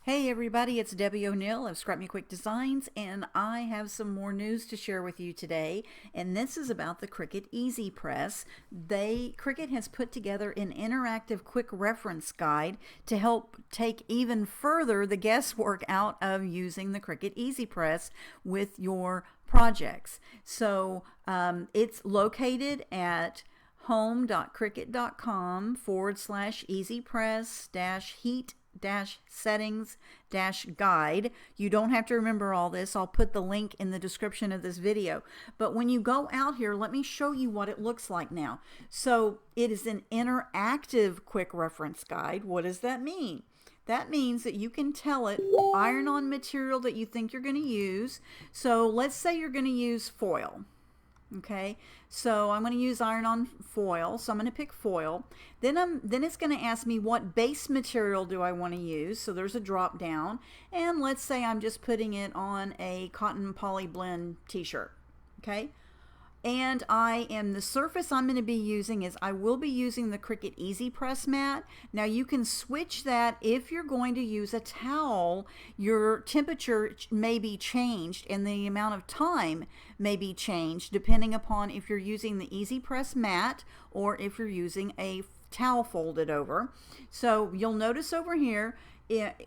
Hey everybody, it's Debbie O'Neill of Scrap Me Quick Designs, and I have some more news to share with you today, and this is about the Cricut Easy Press. Cricut has put together an interactive quick reference guide to help take even further the guesswork out of using the Cricut Easy Press with your projects. So it's located at home.cricut.com/easypress-heat-settings-guide. You don't have to remember all this. I'll put the link in the description of this video. But when you go out here, let me show you what it looks like now. So it is an interactive quick reference guide. What does that mean? That means that you can tell it iron-on material that you think you're going to use. So let's say you're going to use foil. Okay, so I'm going to use iron-on foil, so I'm going to pick foil. Then it's going to ask me what base material do I want to use, so there's a drop down, and let's say I'm just putting it on a cotton poly blend t-shirt. Okay, and the surface I'm going to be using is I will be using the Cricut Easy Press mat. Now you can switch that if you're going to use a towel. Your temperature may be changed and the amount of time may be changed depending upon if you're using the Easy Press mat or if you're using a towel folded over. So you'll notice over here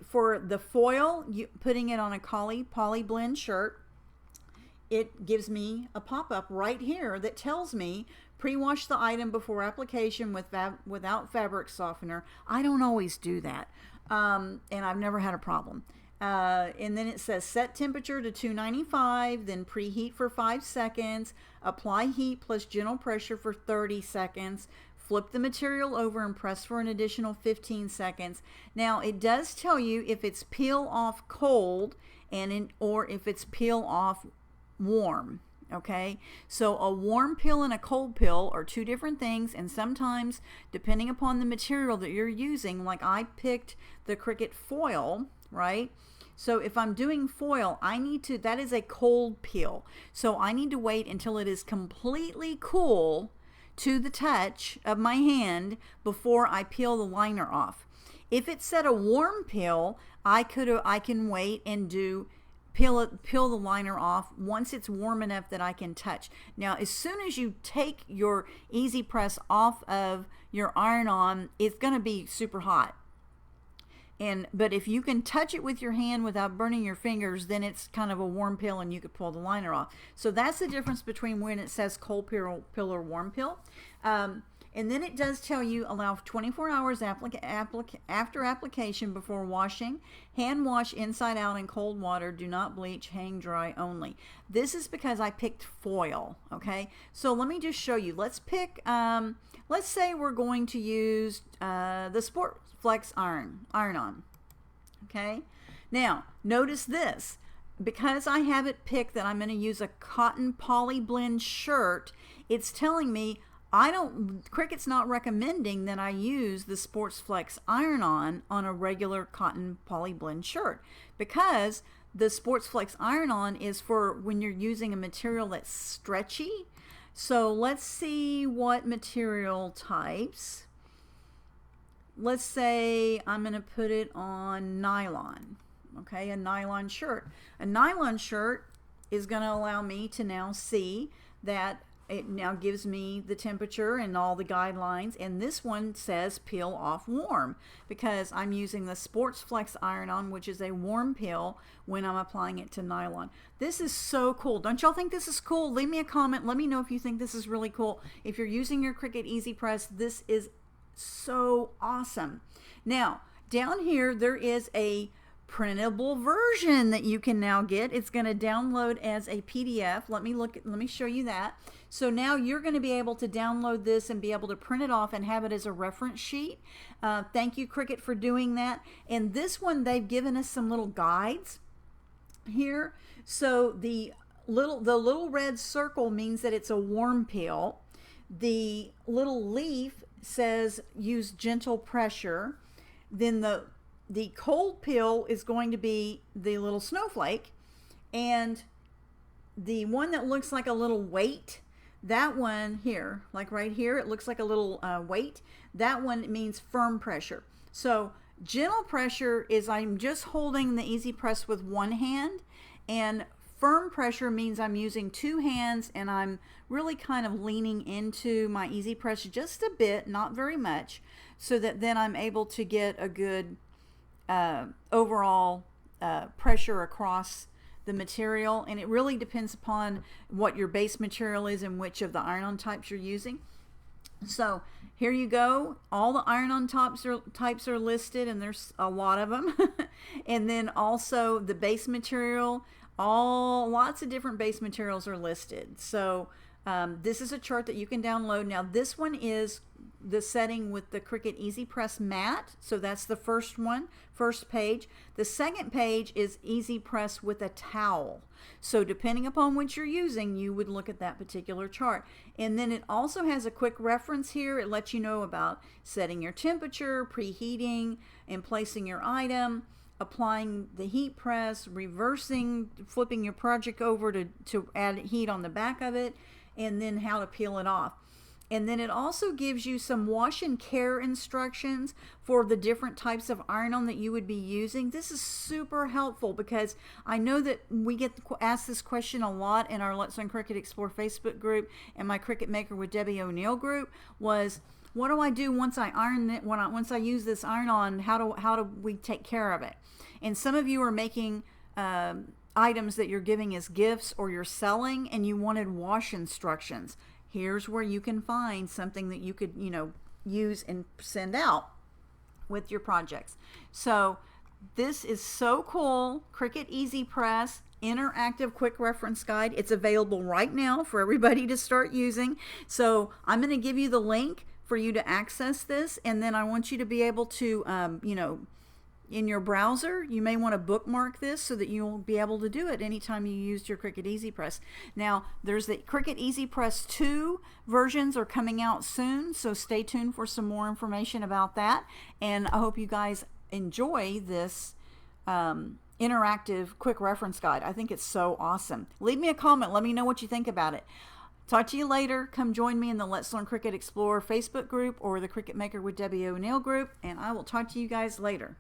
for the foil, putting it on a poly blend shirt, it gives me a pop-up right here that tells me pre-wash the item before application without fabric softener. I don't always do that, and I've never had a problem. And then it says set temperature to 295, then preheat for 5 seconds, apply heat plus gentle pressure for 30 seconds, flip the material over and press for an additional 15 seconds. Now it does tell you if it's peel off cold or if it's peel off warm. Okay, so a warm peel and a cold peel are two different things, and sometimes depending upon the material that you're using, like I picked the Cricut foil, right? So if I'm doing foil, that is a cold peel, so I need to wait until it is completely cool to the touch of my hand before I peel the liner off. If it said a warm peel, I can wait and peel the liner off once it's warm enough that I can touch. Now, as soon as you take your Easy Press off of your iron-on, it's going to be super hot. But if you can touch it with your hand without burning your fingers, then it's kind of a warm peel and you could pull the liner off. So that's the difference between when it says cold peel or warm peel. And then it does tell you allow 24 hours after application before washing. Hand wash inside out in cold water. Do not bleach. Hang dry only. This is because I picked foil. Okay, so let me just show you. Let's pick. Let's say we're going to use the Sport Flex iron-on. Okay. Now notice this. Because I have it picked that I'm going to use a cotton poly blend shirt, it's telling me Cricut's not recommending that I use the Sports Flex iron-on a regular cotton poly blend shirt, because the Sports Flex iron-on is for when you're using a material that's stretchy. So let's see what material types. Let's say I'm going to put it on nylon. Okay, a nylon shirt. A nylon shirt is going to allow me to now see that it now gives me the temperature and all the guidelines, and this one says peel off warm because I'm using the Sports Flex iron-on, which is a warm peel when I'm applying it to nylon. This is so cool. Don't y'all think this is cool? Leave me a comment. Let me know if you think this is really cool. If you're using your Cricut Easy Press, this is so awesome. Now, down here there is a printable version that you can now get. It's going to download as a PDF. Let me show you that. So now you're going to be able to download this and be able to print it off and have it as a reference sheet. Thank you, Cricut, for doing that. And this one, they've given us some little guides here. So the little red circle means that it's a warm peel. The little leaf says use gentle pressure. Then the cold peel is going to be the little snowflake, and the one that looks like a little weight, that one here, like right here, it looks like a little weight. That one means firm pressure. So Gentle pressure is I'm just holding the Easy Press with one hand, and firm pressure means I'm using two hands and I'm really kind of leaning into my Easy Press just a bit, not very much, so that then I'm able to get a good overall pressure across the material. And it really depends upon what your base material is and which of the iron-on types you're using. So here you go. All the iron-on types are listed, and there's a lot of them. And then also the base material, lots of different base materials are listed. So this is a chart that you can download. Now this one is the setting with the Cricut Easy Press mat. So that's the first one, first page. The second page is Easy Press with a towel. So depending upon what you're using, you would look at that particular chart. And then it also has a quick reference here. It lets you know about setting your temperature, preheating, and placing your item, applying the heat press, reversing, flipping your project over to add heat on the back of it, and then how to peel it off. And then it also gives you some wash and care instructions for the different types of iron-on that you would be using. This is super helpful because I know that we get asked this question a lot in our Let's Learn Cricut Explore Facebook group and my Cricut Maker with Debbie O'Neill group was, what do I do once I iron it? Once I use this iron-on, how do we take care of it? And some of you are making items that you're giving as gifts or you're selling, and you wanted wash instructions. Here's where you can find something that you could, use and send out with your projects. So this is so cool. Cricut Easy Press interactive quick reference guide. It's available right now for everybody to start using. So I'm going to give you the link for you to access this, and then I want you to be able to, in your browser, you may want to bookmark this so that you'll be able to do it anytime you use your Cricut Easy Press. Now, there's the Cricut Easy Press 2 versions are coming out soon, so stay tuned for some more information about that. And I hope you guys enjoy this interactive quick reference guide. I think it's so awesome. Leave me a comment. Let me know what you think about it. Talk to you later. Come join me in the Let's Learn Cricut Explore Facebook group or the Cricut Maker with Debbie O'Neill group, and I will talk to you guys later.